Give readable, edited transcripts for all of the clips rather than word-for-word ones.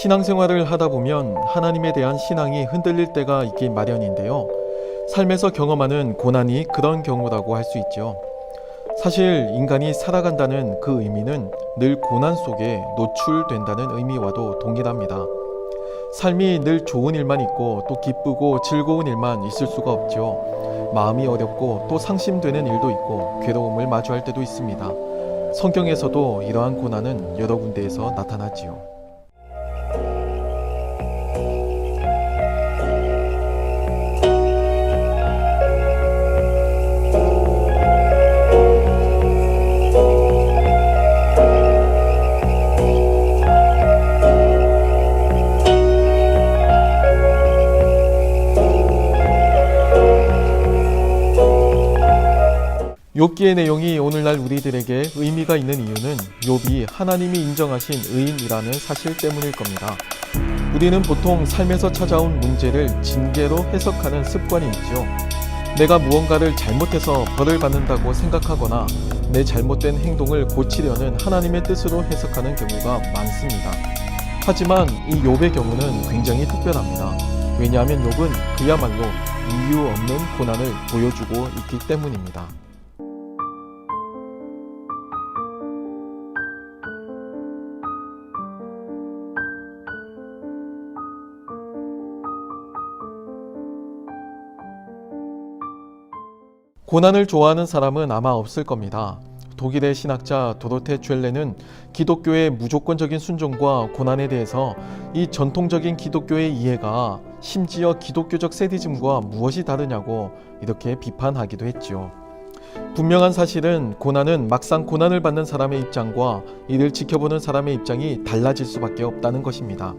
신앙생활을 하다 보면 하나님에 대한 신앙이 흔들릴 때가 있기 마련인데요. 삶에서 경험하는 고난이 그런 경우라고 할 수 있죠. 사실 인간이 살아간다는 그 의미는 늘 고난 속에 노출된다는 의미와도 동일합니다. 삶이 늘 좋은 일만 있고 또 기쁘고 즐거운 일만 있을 수가 없죠. 마음이 어렵고 또 상심되는 일도 있고 괴로움을 마주할 때도 있습니다. 성경에서도 이러한 고난은 여러 군데에서 나타나지요. 욥기의 내용이 오늘날 우리들에게 의미가 있는 이유는 욥이 하나님이 인정하신 의인이라는 사실 때문일 겁니다. 우리는 보통 삶에서 찾아온 문제를 징계로 해석하는 습관이 있죠. 내가 무언가를 잘못해서 벌을 받는다고 생각하거나 내 잘못된 행동을 고치려는 하나님의 뜻으로 해석하는 경우가 많습니다. 하지만 이 욥의 경우는 굉장히 특별합니다. 왜냐하면 욥은 그야말로 이유 없는 고난을 보여주고 있기 때문입니다. 고난을 좋아하는 사람은 아마 없을 겁니다. 독일의 신학자 도로테 쾨레는 기독교의 무조건적인 순종과 고난에 대해서 이 전통적인 기독교의 이해가 심지어 기독교적 세디즘과 무엇이 다르냐고 이렇게 비판하기도 했죠. 분명한 사실은 고난은 막상 고난을 받는 사람의 입장과 이를 지켜보는 사람의 입장이 달라질 수밖에 없다는 것입니다.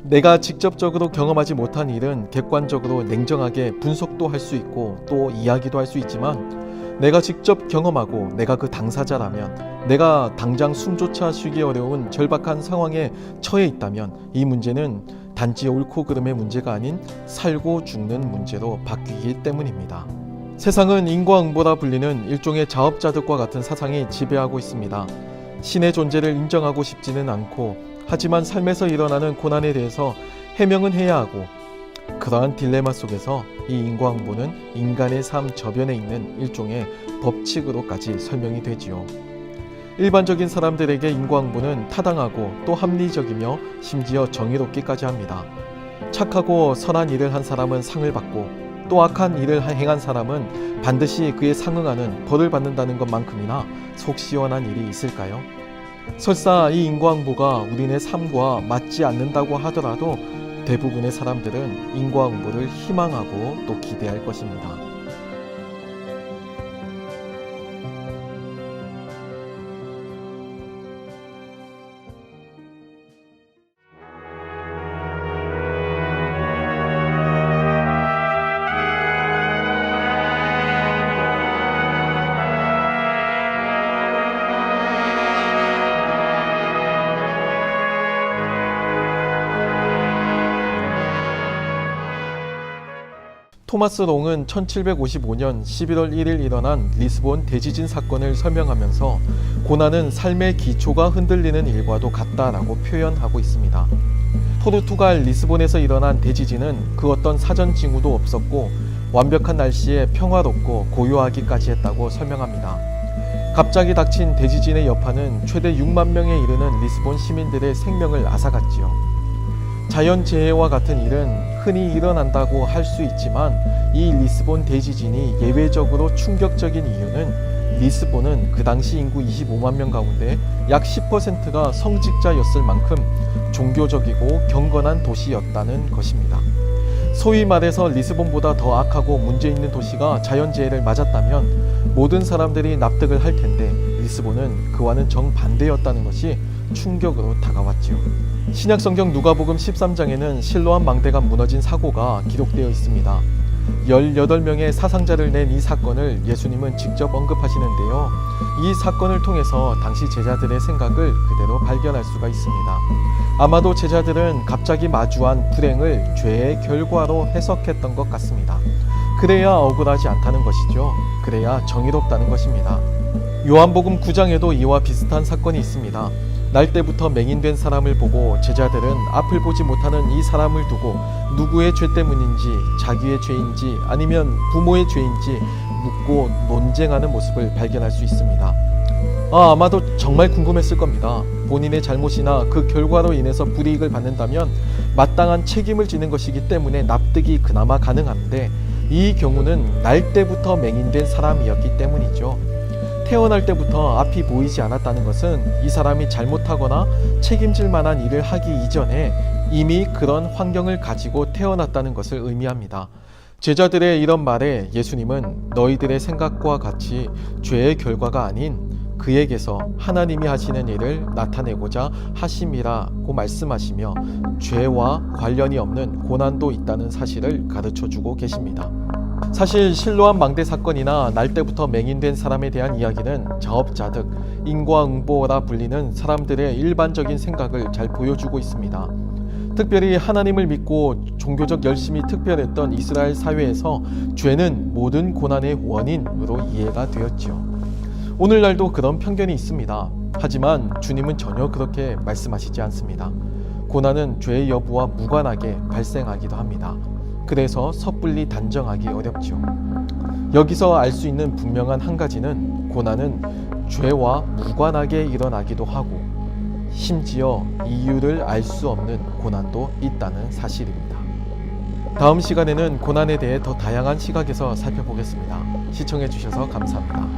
내가 직접적으로 경험하지 못한 일은 객관적으로 냉정하게 분석도 할 수 있고 또 이야기도 할 수 있지만 내가 직접 경험하고 내가 그 당사자라면 내가 당장 숨조차 쉬기 어려운 절박한 상황에 처해 있다면 이 문제는 단지 옳고 그름의 문제가 아닌 살고 죽는 문제로 바뀌기 때문입니다. 세상은 인과응보라 불리는 일종의 자업자득과 같은 사상이 지배하고 있습니다. 신의 존재를 인정하고 싶지는 않고 하지만 삶에서 일어나는 고난에 대해서 해명은 해야 하고 그러한 딜레마 속에서 이 인과응보는 인간의 삶 저변에 있는 일종의 법칙으로까지 설명이 되지요. 일반적인 사람들에게 인과응보는 타당하고 또 합리적이며 심지어 정의롭기까지 합니다. 착하고 선한 일을 한 사람은 상을 받고 또 악한 일을 행한 사람은 반드시 그에 상응하는 벌을 받는다는 것만큼이나 속 시원한 일이 있을까요? 설사 이 인과응보가 우리네 삶과 맞지 않는다고 하더라도 대부분의 사람들은 인과응보를 희망하고 또 기대할 것입니다. 토마스 롱은 1755년 11월 1일 일어난 리스본 대지진 사건을 설명하면서 고난은 삶의 기초가 흔들리는 일과도 같다라고 표현하고 있습니다. 포르투갈 리스본에서 일어난 대지진은 그 어떤 사전 징후도 없었고 완벽한 날씨에 평화롭고 고요하기까지 했다고 설명합니다. 갑자기 닥친 대지진의 여파는 최대 6만 명에 이르는 리스본 시민들의 생명을 앗아갔지요. 자연재해와 같은 일은 흔히 일어난다고 할 수 있지만 이 리스본 대지진이 예외적으로 충격적인 이유는 리스본은 그 당시 인구 25만 명 가운데 약 10%가 성직자였을 만큼 종교적이고 경건한 도시였다는 것입니다. 소위 말해서 리스본보다 더 악하고 문제 있는 도시가 자연재해를 맞았다면 모든 사람들이 납득을 할 텐데 리스본은 그와는 정반대였다는 것이 충격으로 다가왔지요. 신약성경 누가복음 13장에는 실로암 망대가 무너진 사고가 기록되어 있습니다. 18명의 사상자를 낸 이 사건을 예수님은 직접 언급하시는데요. 이 사건을 통해서 당시 제자들의 생각을 그대로 발견할 수가 있습니다. 아마도 제자들은 갑자기 마주한 불행을 죄의 결과로 해석했던 것 같습니다. 그래야 억울하지 않다는 것이죠. 그래야 정의롭다는 것입니다. 요한복음 9장에도 이와 비슷한 사건이 있습니다. 날 때부터 맹인된 사람을 보고 제자들은 앞을 보지 못하는 이 사람을 두고 누구의 죄 때문인지, 자기의 죄인지 아니면 부모의 죄인지 묻고 논쟁하는 모습을 발견할 수 있습니다. 아마도 정말 궁금했을 겁니다. 본인의 잘못이나 그 결과로 인해서 불이익을 받는다면 마땅한 책임을 지는 것이기 때문에 납득이 그나마 가능한데, 이 경우는 날 때부터 맹인된 사람이었기 때문이죠. 태어날 때부터 앞이 보이지 않았다는 것은 이 사람이 잘못하거나 책임질 만한 일을 하기 이전에 이미 그런 환경을 가지고 태어났다는 것을 의미합니다. 제자들의 이런 말에 예수님은 너희들의 생각과 같이 죄의 결과가 아닌 그에게서 하나님이 하시는 일을 나타내고자 하심이라고 말씀하시며 죄와 관련이 없는 고난도 있다는 사실을 가르쳐주고 계십니다. 사실 실로암 망대 사건이나 날 때부터 맹인된 사람에 대한 이야기는 자업자득, 인과응보라 불리는 사람들의 일반적인 생각을 잘 보여주고 있습니다. 특별히 하나님을 믿고 종교적 열심이 특별했던 이스라엘 사회에서 죄는 모든 고난의 원인으로 이해가 되었지요. 오늘날도 그런 편견이 있습니다. 하지만 주님은 전혀 그렇게 말씀하시지 않습니다. 고난은 죄의 여부와 무관하게 발생하기도 합니다. 그래서 섣불리 단정하기 어렵죠. 여기서 알 수 있는 분명한 한 가지는 고난은 죄와 무관하게 일어나기도 하고 심지어 이유를 알 수 없는 고난도 있다는 사실입니다. 다음 시간에는 고난에 대해 더 다양한 시각에서 살펴보겠습니다. 시청해 주셔서 감사합니다.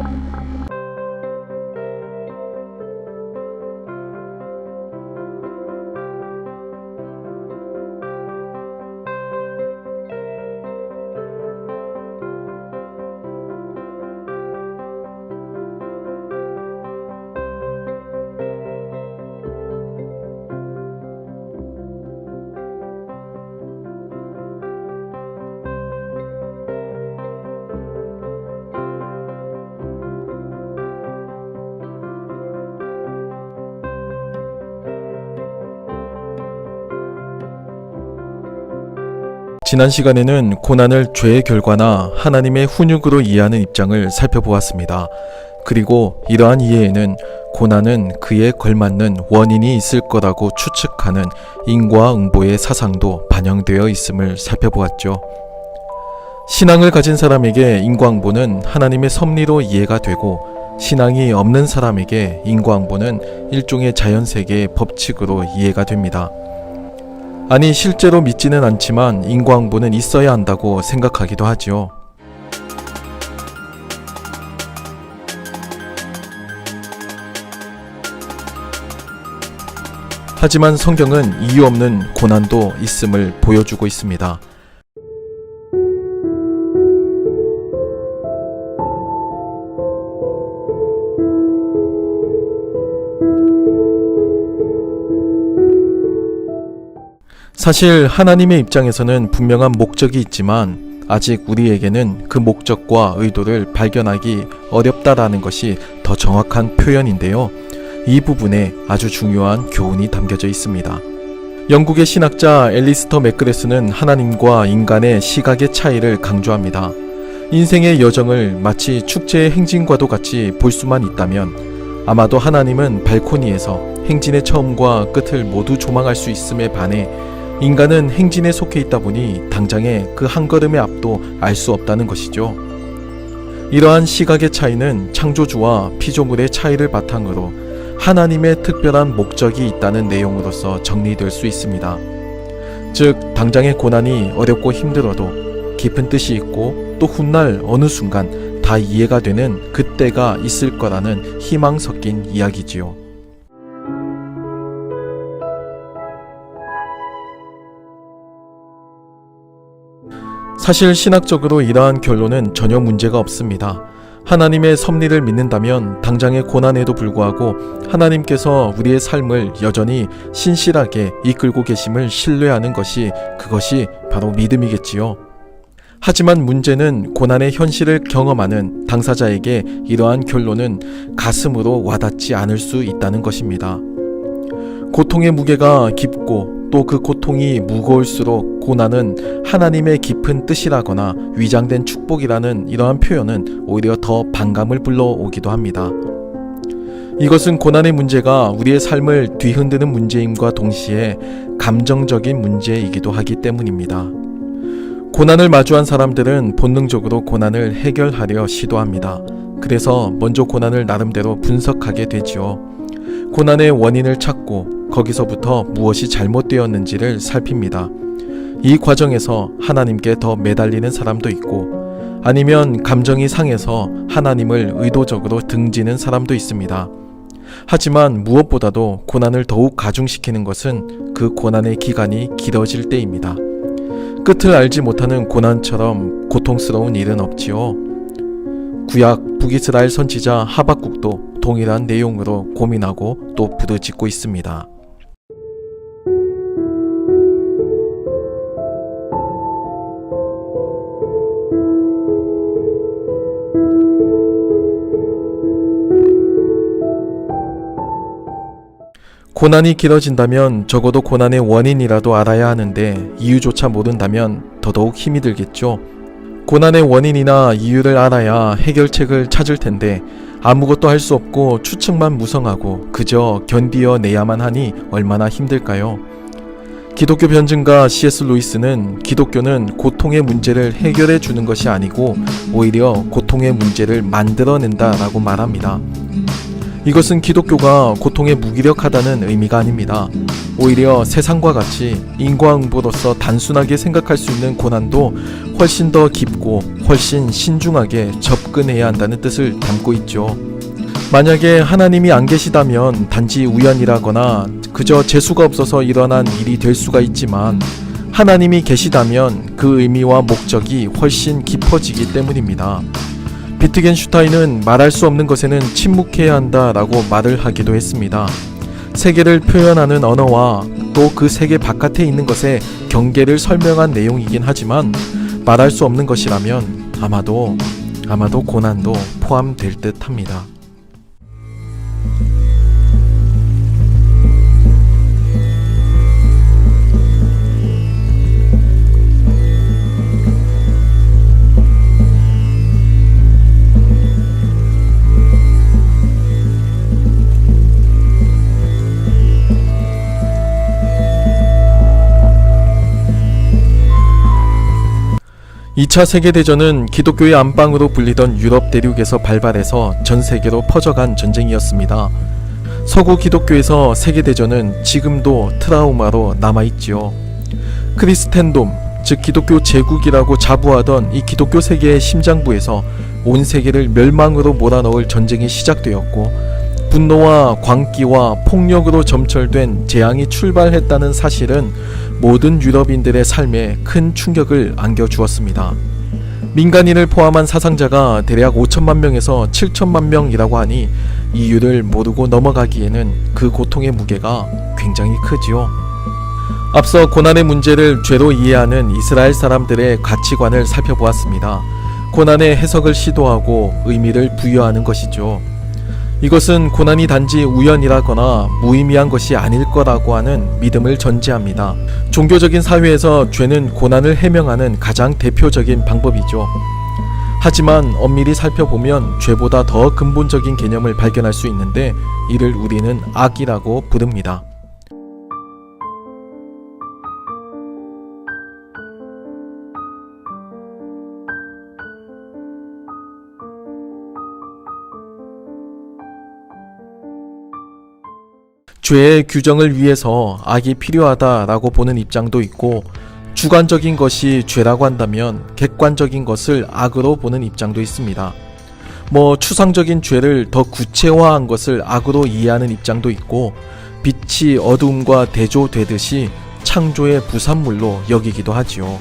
지난 시간에는 고난을 죄의 결과나 하나님의 훈육으로 이해하는 입장을 살펴보았습니다. 그리고 이러한 이해에는 고난은 그에 걸맞는 원인이 있을 거라고 추측하는 인과응보의 사상도 반영되어 있음을 살펴보았죠. 신앙을 가진 사람에게 인과응보는 하나님의 섭리로 이해가 되고, 신앙이 없는 사람에게 인과응보는 일종의 자연세계의 법칙으로 이해가 됩니다. 아니, 실제로 믿지는 않지만 인과응보는 있어야 한다고 생각하기도 하죠. 하지만 성경은 이유 없는 고난도 있음을 보여주고 있습니다. 사실 하나님의 입장에서는 분명한 목적이 있지만 아직 우리에게는 그 목적과 의도를 발견하기 어렵다라는 것이 더 정확한 표현인데요. 이 부분에 아주 중요한 교훈이 담겨져 있습니다. 영국의 신학자 앨리스터 맥그레스는 하나님과 인간의 시각의 차이를 강조합니다. 인생의 여정을 마치 축제의 행진과도 같이 볼 수만 있다면 아마도 하나님은 발코니에서 행진의 처음과 끝을 모두 조망할 수 있음에 반해 인간은 행진에 속해 있다 보니 당장의 그 한 걸음의 앞도 알 수 없다는 것이죠. 이러한 시각의 차이는 창조주와 피조물의 차이를 바탕으로 하나님의 특별한 목적이 있다는 내용으로서 정리될 수 있습니다. 즉, 당장의 고난이 어렵고 힘들어도 깊은 뜻이 있고 또 훗날 어느 순간 다 이해가 되는 그때가 있을 거라는 희망 섞인 이야기지요. 사실 신학적으로 이러한 결론은 전혀 문제가 없습니다. 하나님의 섭리를 믿는다면 당장의 고난에도 불구하고 하나님께서 우리의 삶을 여전히 신실하게 이끌고 계심을 신뢰하는 것이, 그것이 바로 믿음이겠지요. 하지만 문제는 고난의 현실을 경험하는 당사자에게 이러한 결론은 가슴으로 와닿지 않을 수 있다는 것입니다. 고통의 무게가 깊고 또 그 고통이 무거울수록 고난은 하나님의 깊은 뜻이라거나 위장된 축복이라는 이러한 표현은 오히려 더 반감을 불러오기도 합니다. 이것은 고난의 문제가 우리의 삶을 뒤흔드는 문제임과 동시에 감정적인 문제이기도 하기 때문입니다. 고난을 마주한 사람들은 본능적으로 고난을 해결하려 시도합니다. 그래서 먼저 고난을 나름대로 분석하게 되지요. 고난의 원인을 찾고 거기서부터 무엇이 잘못되었는지를 살핍니다. 이 과정에서 하나님께 더 매달리는 사람도 있고 아니면 감정이 상해서 하나님을 의도적으로 등지는 사람도 있습니다. 하지만 무엇보다도 고난을 더욱 가중시키는 것은 그 고난의 기간이 길어질 때입니다. 끝을 알지 못하는 고난처럼 고통스러운 일은 없지요. 구약 북이스라엘 선지자 하박국도 동일한 내용으로 고민하고 또 부르짖고 있습니다. 고난이 길어진다면 적어도 고난의 원인이라도 알아야 하는데 이유조차 모른다면 더더욱 힘이 들겠죠. 고난의 원인이나 이유를 알아야 해결책을 찾을 텐데 아무것도 할 수 없고 추측만 무성하고 그저 견디어내야만 하니 얼마나 힘들까요? 기독교 변증가 C.S. 루이스는 기독교는 고통의 문제를 해결해 주는 것이 아니고 오히려 고통의 문제를 만들어낸다라고 말합니다. 이것은 기독교가 고통에 무기력하다는 의미가 아닙니다. 오히려 세상과 같이 인과응보로서 단순하게 생각할 수 있는 고난도 훨씬 더 깊고 훨씬 신중하게 접근해야 한다는 뜻을 담고 있죠. 만약에 하나님이 안 계시다면 단지 우연이라거나 그저 재수가 없어서 일어난 일이 될 수가 있지만 하나님이 계시다면 그 의미와 목적이 훨씬 깊어지기 때문입니다. 비트겐슈타인은 말할 수 없는 것에는 침묵해야 한다라고 말을 하기도 했습니다. 세계를 표현하는 언어와 또 그 세계 바깥에 있는 것의 경계를 설명한 내용이긴 하지만 말할 수 없는 것이라면 아마도 고난도 포함될 듯합니다. 2차 세계대전은 기독교의 안방으로 불리던 유럽 대륙에서 발발해서 전 세계로 퍼져간 전쟁이었습니다. 서구 기독교에서 세계대전은 지금도 트라우마로 남아있지요. 크리스텐돔, 즉 기독교 제국이라고 자부하던 이 기독교 세계의 심장부에서 온 세계를 멸망으로 몰아넣을 전쟁이 시작되었고 분노와 광기와 폭력으로 점철된 재앙이 출발했다는 사실은 모든 유럽인들의 삶에 큰 충격을 안겨주었습니다. 민간인을 포함한 사상자가 대략 5천만 명에서 7천만 명이라고 하니 이유를 모르고 넘어가기에는 그 고통의 무게가 굉장히 크지요. 앞서 고난의 문제를 죄로 이해하는 이스라엘 사람들의 가치관을 살펴보았습니다. 고난의 해석을 시도하고 의미를 부여하는 것이죠. 이것은 고난이 단지 우연이라거나 무의미한 것이 아닐 거라고 하는 믿음을 전제합니다. 종교적인 사회에서 죄는 고난을 해명하는 가장 대표적인 방법이죠. 하지만 엄밀히 살펴보면 죄보다 더 근본적인 개념을 발견할 수 있는데 이를 우리는 악이라고 부릅니다. 죄의 규정을 위해서 악이 필요하다라고 보는 입장도 있고 주관적인 것이 죄라고 한다면 객관적인 것을 악으로 보는 입장도 있습니다. 추상적인 죄를 더 구체화한 것을 악으로 이해하는 입장도 있고 빛이 어두움과 대조되듯이 창조의 부산물로 여기기도 하지요.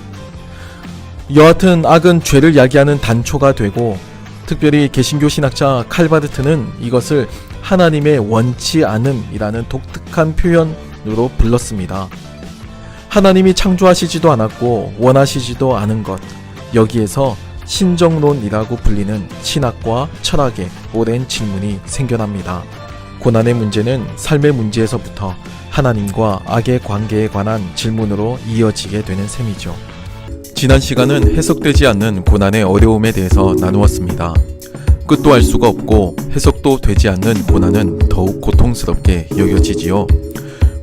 여하튼 악은 죄를 야기하는 단초가 되고 특별히 개신교 신학자 칼바르트는 이것을 하나님의 원치 않음이라는 독특한 표현으로 불렀습니다. 하나님이 창조하시지도 않았고 원하시지도 않은 것, 여기에서 신정론이라고 불리는 신학과 철학에 오랜 질문이 생겨납니다. 고난의 문제는 삶의 문제에서부터 하나님과 악의 관계에 관한 질문으로 이어지게 되는 셈이죠. 지난 시간은 해석되지 않는 고난의 어려움에 대해서 나누었습니다. 끝도 알 수가 없고 해석도 되지 않는 고난은 더욱 고통스럽게 여겨지지요.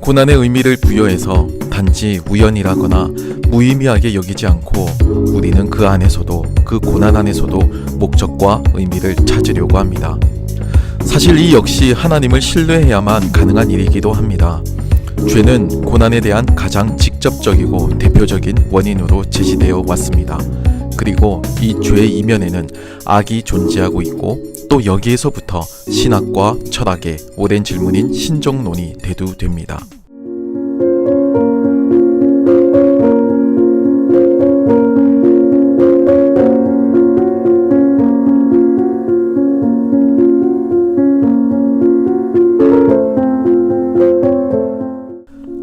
고난의 의미를 부여해서 단지 우연이라거나 무의미하게 여기지 않고 우리는 그 안에서도, 그 고난 안에서도 목적과 의미를 찾으려고 합니다. 사실 이 역시 하나님을 신뢰해야만 가능한 일이기도 합니다. 죄는 고난에 대한 가장 직접적이고 대표적인 원인으로 제시되어 왔습니다. 그리고 이 죄의 이면에는 악이 존재하고 있고 또 여기에서부터 신학과 철학의 오랜 질문인 신정론이 대두됩니다.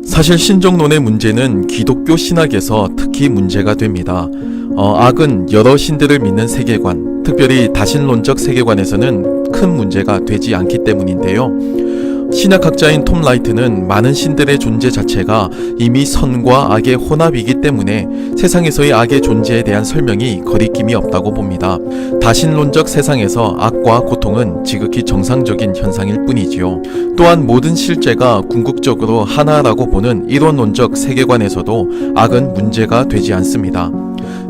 사실 신정론의 문제는 기독교 신학에서 특히 문제가 됩니다. 악은 여러 신들을 믿는 세계관, 특별히 다신론적 세계관에서는 큰 문제가 되지 않기 때문인데요. 신약학자인 톰 라이트는 많은 신들의 존재 자체가 이미 선과 악의 혼합이기 때문에 세상에서의 악의 존재에 대한 설명이 거리낌이 없다고 봅니다. 다신론적 세상에서 악과 고통은 지극히 정상적인 현상일 뿐이지요. 또한 모든 실제가 궁극적으로 하나라고 보는 이론론적 세계관에서도 악은 문제가 되지 않습니다.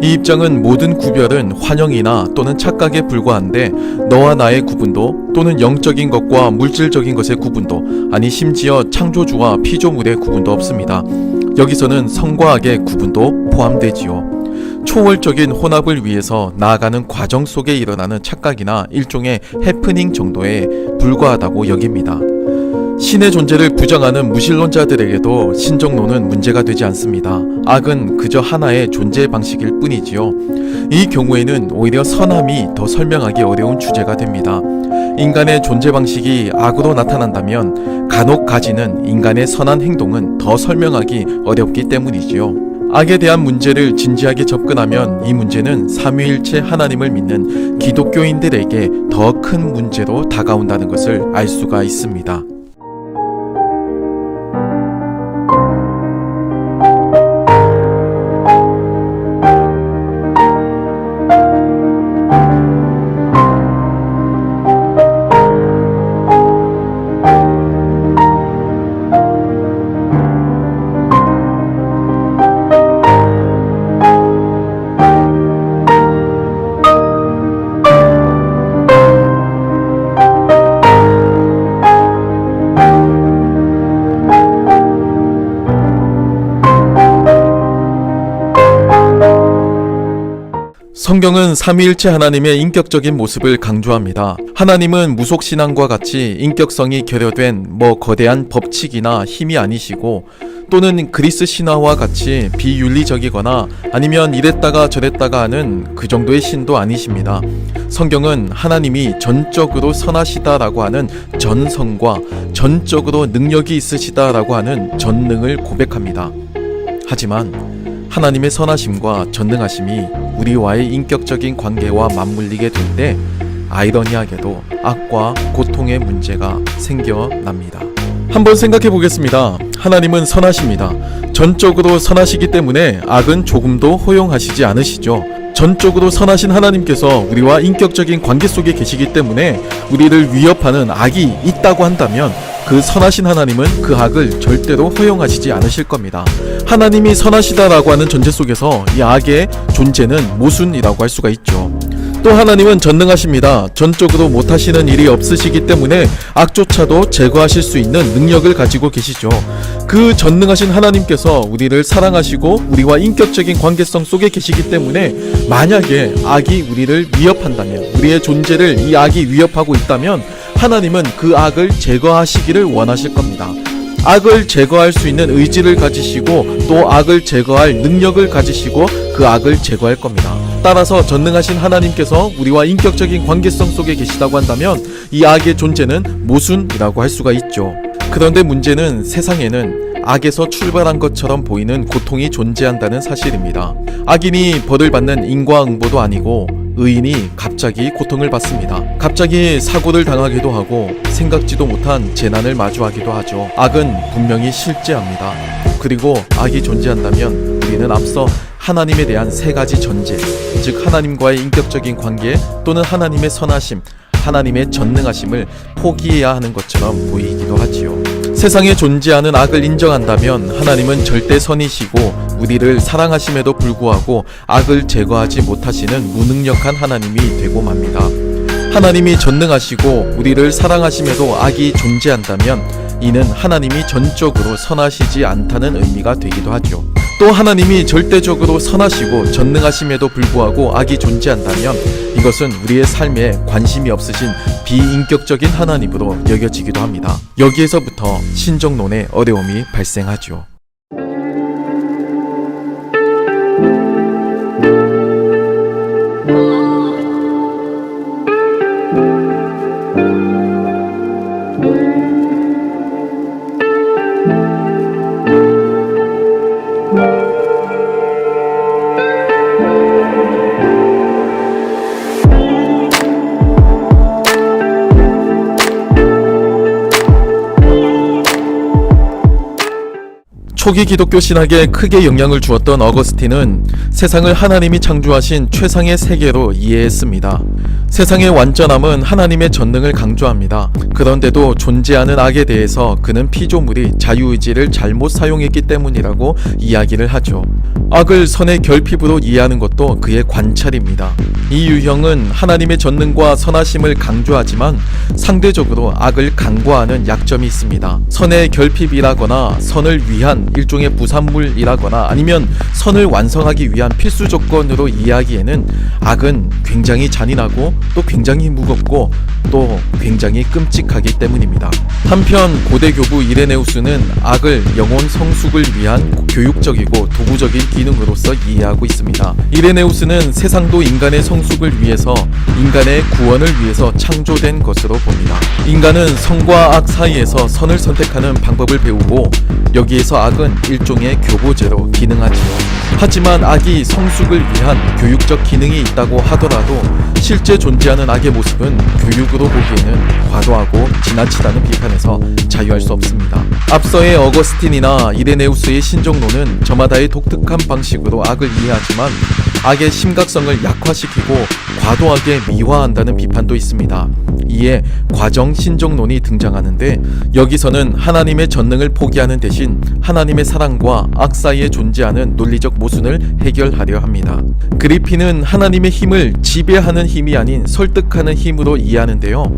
이 입장은 모든 구별은 환영이나 또는 착각에 불과한데 너와 나의 구분도 또는 영적인 것과 물질적인 것의 구분도 아니 심지어 창조주와 피조물의 구분도 없습니다. 여기서는 선과 악의 구분도 포함되지요. 초월적인 혼합을 위해서 나아가는 과정 속에 일어나는 착각이나 일종의 해프닝 정도에 불과하다고 여깁니다. 신의 존재를 부정하는 무신론자들에게도 신정론은 문제가 되지 않습니다. 악은 그저 하나의 존재 방식일 뿐이지요. 이 경우에는 오히려 선함이 더 설명하기 어려운 주제가 됩니다. 인간의 존재 방식이 악으로 나타난다면 간혹 가지는 인간의 선한 행동은 더 설명하기 어렵기 때문이지요. 악에 대한 문제를 진지하게 접근하면 이 문제는 삼위일체 하나님을 믿는 기독교인들에게 더 큰 문제로 다가온다는 것을 알 수가 있습니다. 성경은 삼위일체 하나님의 인격적인 모습을 강조합니다. 하나님은 무속신앙과 같이 인격성이 결여된 거대한 법칙이나 힘이 아니시고 또는 그리스 신화와 같이 비윤리적이거나 아니면 이랬다가 저랬다가 하는 그 정도의 신도 아니십니다. 성경은 하나님이 전적으로 선하시다라고 하는 전성과 전적으로 능력이 있으시다라고 하는 전능을 고백합니다. 하지만 하나님의 선하심과 전능하심이 우리와의 인격적인 관계와 맞물리게 될 때 아이러니하게도 악과 고통의 문제가 생겨납니다. 한번 생각해 보겠습니다. 하나님은 선하십니다. 전적으로 선하시기 때문에 악은 조금도 허용하시지 않으시죠. 전적으로 선하신 하나님께서 우리와 인격적인 관계 속에 계시기 때문에 우리를 위협하는 악이 있다고 한다면 그 선하신 하나님은 그 악을 절대로 허용하시지 않으실 겁니다. 하나님이 선하시다라고 하는 전제 속에서 이 악의 존재는 모순이라고 할 수가 있죠. 또 하나님은 전능하십니다. 전적으로 못하시는 일이 없으시기 때문에 악조차도 제거하실 수 있는 능력을 가지고 계시죠. 그 전능하신 하나님께서 우리를 사랑하시고 우리와 인격적인 관계성 속에 계시기 때문에 만약에 악이 우리를 위협한다면, 우리의 존재를 이 악이 위협하고 있다면 하나님은 그 악을 제거하시기를 원하실 겁니다. 악을 제거할 수 있는 의지를 가지시고 또 악을 제거할 능력을 가지시고 그 악을 제거할 겁니다. 따라서 전능하신 하나님께서 우리와 인격적인 관계성 속에 계시다고 한다면 이 악의 존재는 모순이라고 할 수가 있죠. 그런데 문제는 세상에는 악에서 출발한 것처럼 보이는 고통이 존재한다는 사실입니다. 악인이 벌을 받는 인과응보도 아니고 의인이 갑자기 고통을 받습니다. 갑자기 사고를 당하기도 하고 생각지도 못한 재난을 마주하기도 하죠. 악은 분명히 실제합니다. 그리고 악이 존재한다면 우리는 앞서 하나님에 대한 세 가지 전제, 즉 하나님과의 인격적인 관계 또는 하나님의 선하심, 하나님의 전능하심을 포기해야 하는 것처럼 보이기도 하지요. 세상에 존재하는 악을 인정한다면 하나님은 절대 선이시고 우리를 사랑하심에도 불구하고 악을 제거하지 못하시는 무능력한 하나님이 되고 맙니다. 하나님이 전능하시고 우리를 사랑하심에도 악이 존재한다면 이는 하나님이 전적으로 선하시지 않다는 의미가 되기도 하죠. 또 하나님이 절대적으로 선하시고 전능하심에도 불구하고 악이 존재한다면 이것은 우리의 삶에 관심이 없으신 비인격적인 하나님으로 여겨지기도 합니다. 여기에서부터 신정론의 어려움이 발생하죠. 초기 기독교 신학에 크게 영향을 주었던 어거스틴은 세상을 하나님이 창조하신 최상의 세계로 이해했습니다. 세상의 완전함은 하나님의 전능을 강조합니다. 그런데도 존재하는 악에 대해서 그는 피조물이 자유의지를 잘못 사용했기 때문이라고 이야기를 하죠. 악을 선의 결핍으로 이해하는 것도 그의 관찰입니다. 이 유형은 하나님의 전능과 선하심을 강조하지만 상대적으로 악을 간과하는 약점이 있습니다. 선의 결핍이라거나 선을 위한 일종의 부산물이라거나 아니면 선을 완성하기 위한 필수 조건으로 이해하기에는 악은 굉장히 잔인하고 또 굉장히 무겁고 또 굉장히 끔찍하기 때문입니다. 한편 고대 교부 이레네우스는 악을 영혼 성숙을 위한 교육적이고 도구적인 기능으로서 이해하고 있습니다. 이레네우스는 세상도 인간의 성숙을 위해서, 인간의 구원을 위해서 창조된 것으로 봅니다. 인간은 선과 악 사이에서 선을 선택하는 방법을 배우고 여기에서 악은 일종의 교보제로 기능하지요. 하지만 악이 성숙을 위한 교육적 기능이 있다고 하더라도 실제 존재하는 악의 모습은 교육으로 보기에는 과도하고 지나치다는 비판에서 자유할 수 없습니다. 앞서의 어거스틴이나 이레네우스의 신정론은 저마다의 독특한 방식으로 악을 이해하지만 악의 심각성을 약화시키고 과도하게 미화한다는 비판도 있습니다. 이에 과정 신정론이 등장하는데 여기서는 하나님의 전능을 포기하는 대신 하나님의 사랑과 악 사이에 존재하는 논리적 모순을 해결하려 합니다. 그리핀은 하나님의 힘을 지배하는 힘이 아닌 설득하는 힘으로 이해하는데요.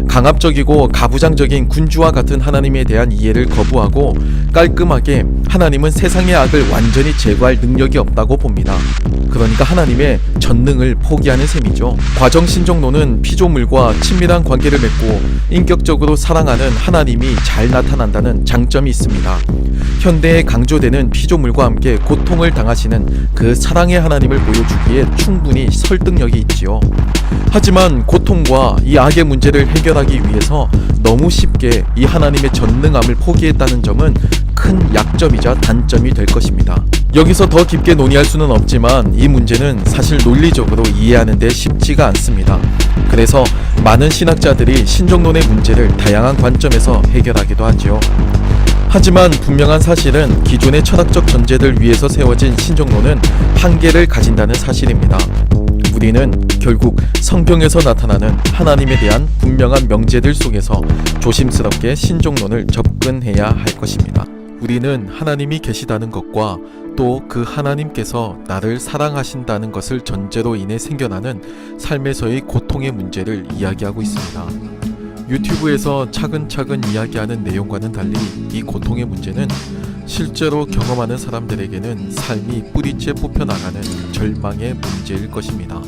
강압적이고 가부장적인 군주와 같은 하나님에 대한 이해를 거부하고 깔끔하게 하나님은 세상의 악을 완전히 제거할 능력이 없다고 봅니다. 그러니까 하나님의 전능을 포기하는 셈이죠. 과정 신정론은 피조물과 친밀한 관계를 맺고 인격적으로 사랑하는 하나님이 잘 나타난다는 장점이 있습니다. 현대에 강조되는 피조물과 함께 고통을 당하시는 그 사랑의 하나님을 보여주기에 충분히 설득력이 있지요. 하지만 고통과 이 악의 문제를 해결하기 위해서 너무 쉽게 이 하나님의 전능함을 포기했다는 점은 큰 약점이자 단점이 될 것입니다. 여기서 더 깊게 논의할 수는 없지만 이 문제는 사실 논리적으로 이해하는 데 쉽지가 않습니다. 그래서 많은 신학자들이 신정론의 문제를 다양한 관점에서 해결하기도 하지요. 하지만 분명한 사실은 기존의 철학적 전제들 위에서 세워진 신정론은 한계를 가진다는 사실입니다. 우리는 결국 성경에서 나타나는 하나님에 대한 분명한 명제들 속에서 조심스럽게 신정론을 접근해야 할 것입니다. 우리는 하나님이 계시다는 것과 또 그 하나님께서 나를 사랑하신다는 것을 전제로 인해 생겨나는 삶에서의 고통의 문제를 이야기하고 있습니다. 유튜브에서 차근차근 이야기하는 내용과는 달리 이 고통의 문제는 실제로 경험하는 사람들에게는 삶이 뿌리째 뽑혀나가는 절망의 문제일 것입니다.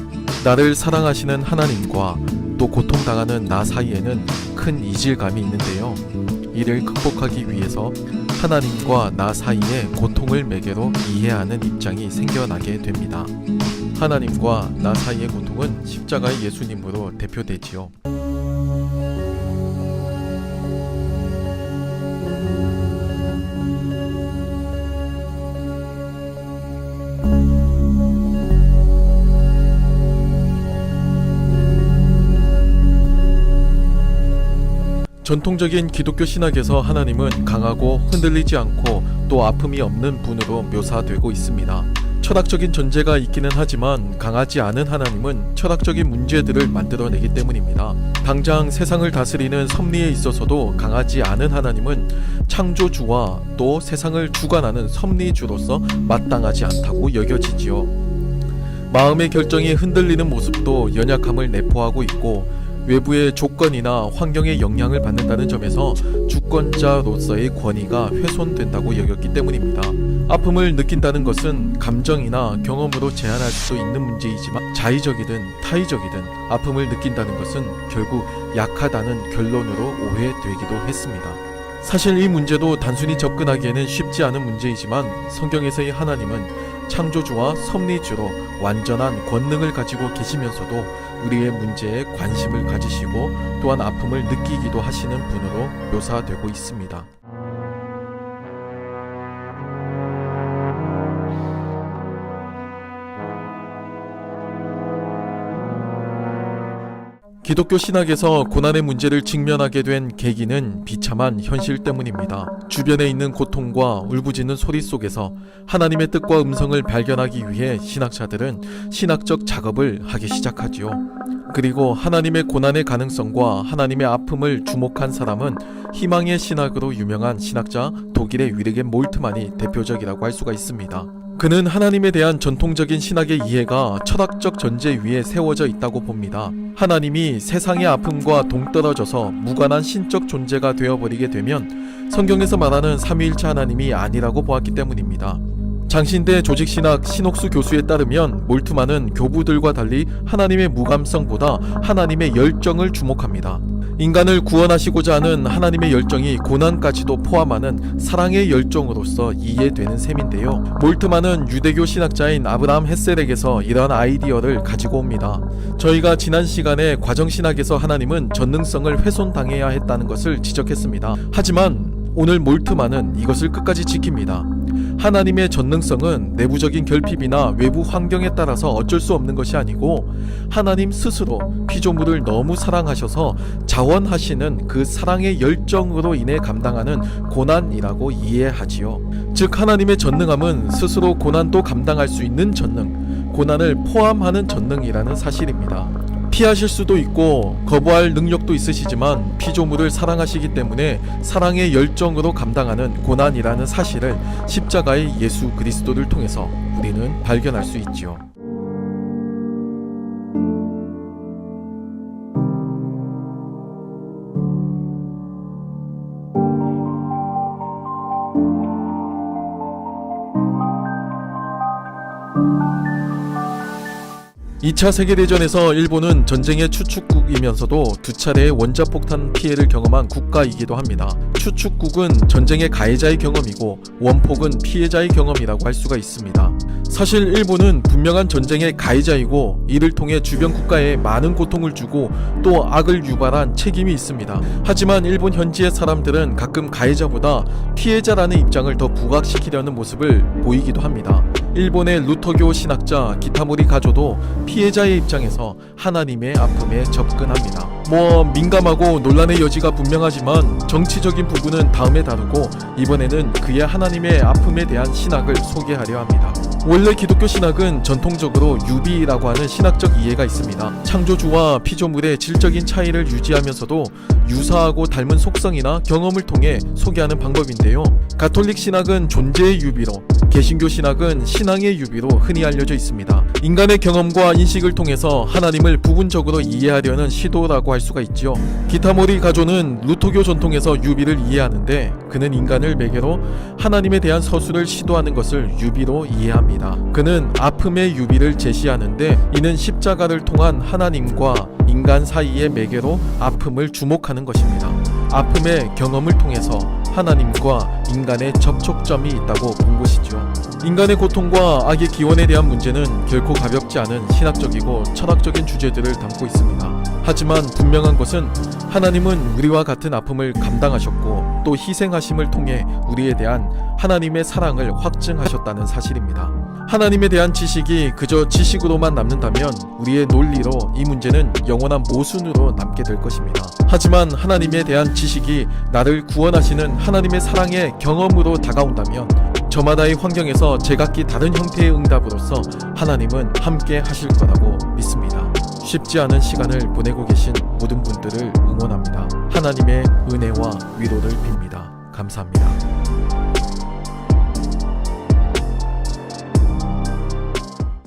나를 사랑하시는 하나님과 또 고통당하는 나 사이에는 큰 이질감이 있는데요. 이를 극복하기 위해서 하나님과 나 사이에 고통을 매개로 이해하는 입장이 생겨나게 됩니다. 하나님과 나 사이의 고통은 십자가의 예수님으로 대표되지요. 전통적인 기독교 신학에서 하나님은 강하고 흔들리지 않고 또 아픔이 없는 분으로 묘사되고 있습니다. 철학적인 존재가 있기는 하지만 강하지 않은 하나님은 철학적인 문제들을 만들어내기 때문입니다. 당장 세상을 다스리는 섭리에 있어서도 강하지 않은 하나님은 창조주와 또 세상을 주관하는 섭리주로서 마땅하지 않다고 여겨지지요. 마음의 결정이 흔들리는 모습도 연약함을 내포하고 있고 외부의 조건이나 환경의 영향을 받는다는 점에서 주권자로서의 권위가 훼손된다고 여겼기 때문입니다. 아픔을 느낀다는 것은 감정이나 경험으로 제한할 수도 있는 문제이지만 자의적이든 타의적이든 아픔을 느낀다는 것은 결국 약하다는 결론으로 오해되기도 했습니다. 사실 이 문제도 단순히 접근하기에는 쉽지 않은 문제이지만 성경에서의 하나님은 창조주와 섭리주로 완전한 권능을 가지고 계시면서도 우리의 문제에 관심을 가지시고 또한 아픔을 느끼기도 하시는 분으로 묘사되고 있습니다. 기독교 신학에서 고난의 문제를 직면하게 된 계기는 비참한 현실 때문입니다. 주변에 있는 고통과 울부짖는 소리 속에서 하나님의 뜻과 음성을 발견하기 위해 신학자들은 신학적 작업을 하기 시작하지요. 그리고 하나님의 고난의 가능성과 하나님의 아픔을 주목한 사람은 희망의 신학으로 유명한 신학자 독일의 위르겐 몰트만이 대표적이라고 할 수가 있습니다. 그는 하나님에 대한 전통적인 신학의 이해가 철학적 전제 위에 세워져 있다고 봅니다. 하나님이 세상의 아픔과 동떨어져서 무관한 신적 존재가 되어버리게 되면 성경에서 말하는 삼위일체 하나님이 아니라고 보았기 때문입니다. 장신대 조직신학 신옥수 교수에 따르면 몰트만은 교부들과 달리 하나님의 무감성보다 하나님의 열정을 주목합니다. 인간을 구원하시고자 하는 하나님의 열정이 고난까지도 포함하는 사랑의 열정으로서 이해되는 셈인데요. 몰트만은 유대교 신학자인 아브라함 헤셀에게서 이러한 아이디어를 가지고 옵니다. 저희가 지난 시간에 과정신학에서 하나님은 전능성을 훼손당해야 했다는 것을 지적했습니다. 하지만 오늘 몰트만은 이것을 끝까지 지킵니다. 하나님의 전능성은 내부적인 결핍이나 외부 환경에 따라서 어쩔 수 없는 것이 아니고 하나님 스스로 피조물을 너무 사랑하셔서 자원하시는 그 사랑의 열정으로 인해 감당하는 고난이라고 이해하지요. 즉 하나님의 전능함은 스스로 고난도 감당할 수 있는 전능, 고난을 포함하는 전능이라는 사실입니다. 피하실 수도 있고 거부할 능력도 있으시지만 피조물을 사랑하시기 때문에 사랑의 열정으로 감당하는 고난이라는 사실을 십자가의 예수 그리스도를 통해서 우리는 발견할 수 있지요. 2차 세계대전에서 일본은 전쟁의 추축국이면서도 두 차례의 원자폭탄 피해를 경험한 국가이기도 합니다. 추축국은 전쟁의 가해자의 경험이고 원폭은 피해자의 경험이라고 할 수가 있습니다. 사실 일본은 분명한 전쟁의 가해자이고 이를 통해 주변 국가에 많은 고통을 주고 또 악을 유발한 책임이 있습니다. 하지만 일본 현지의 사람들은 가끔 가해자보다 피해자라는 입장을 더 부각시키려는 모습을 보이기도 합니다. 일본의 루터교 신학자 기타모리 가조도 피해자의 입장에서 하나님의 아픔에 접근합니다. 민감하고 논란의 여지가 분명하지만 정치적인 부분은 다음에 다루고 이번에는 그의 하나님의 아픔에 대한 신학을 소개하려 합니다. 원래 기독교 신학은 전통적으로 유비라고 하는 신학적 이해가 있습니다. 창조주와 피조물의 질적인 차이를 유지하면서도 유사하고 닮은 속성이나 경험을 통해 소개하는 방법인데요. 가톨릭 신학은 존재의 유비로, 개신교 신학은 신앙의 유비로 흔히 알려져 있습니다. 인간의 경험과 인식을 통해서 하나님을 부분적으로 이해하려는 시도라고 할 수가 있지요. 기타모리 가조는 루터교 전통에서 유비를 이해하는데 그는 인간을 매개로 하나님에 대한 서술을 시도하는 것을 유비로 이해합니다. 그는 아픔의 유비를 제시하는데 이는 십자가를 통한 하나님과 인간 사이의 매개로 아픔을 주목하는 것입니다. 아픔의 경험을 통해서 하나님과 인간의 접촉점이 있다고 본 것이죠. 인간의 고통과 악의 기원에 대한 문제는 결코 가볍지 않은 신학적이고 철학적인 주제들을 담고 있습니다. 하지만 분명한 것은 하나님은 우리와 같은 아픔을 감당하셨고 또 희생하심을 통해 우리에 대한 하나님의 사랑을 확증하셨다는 사실입니다. 하나님에 대한 지식이 그저 지식으로만 남는다면 우리의 논리로 이 문제는 영원한 모순으로 남게 될 것입니다. 하지만 하나님에 대한 지식이 나를 구원하시는 하나님의 사랑의 경험으로 다가온다면 저마다의 환경에서 제각기 다른 형태의 응답으로서 하나님은 함께 하실 거라고 믿습니다. 쉽지 않은 시간을 보내고 계신 모든 분들을 응원합니다. 하나님의 은혜와 위로를 빕니다. 감사합니다.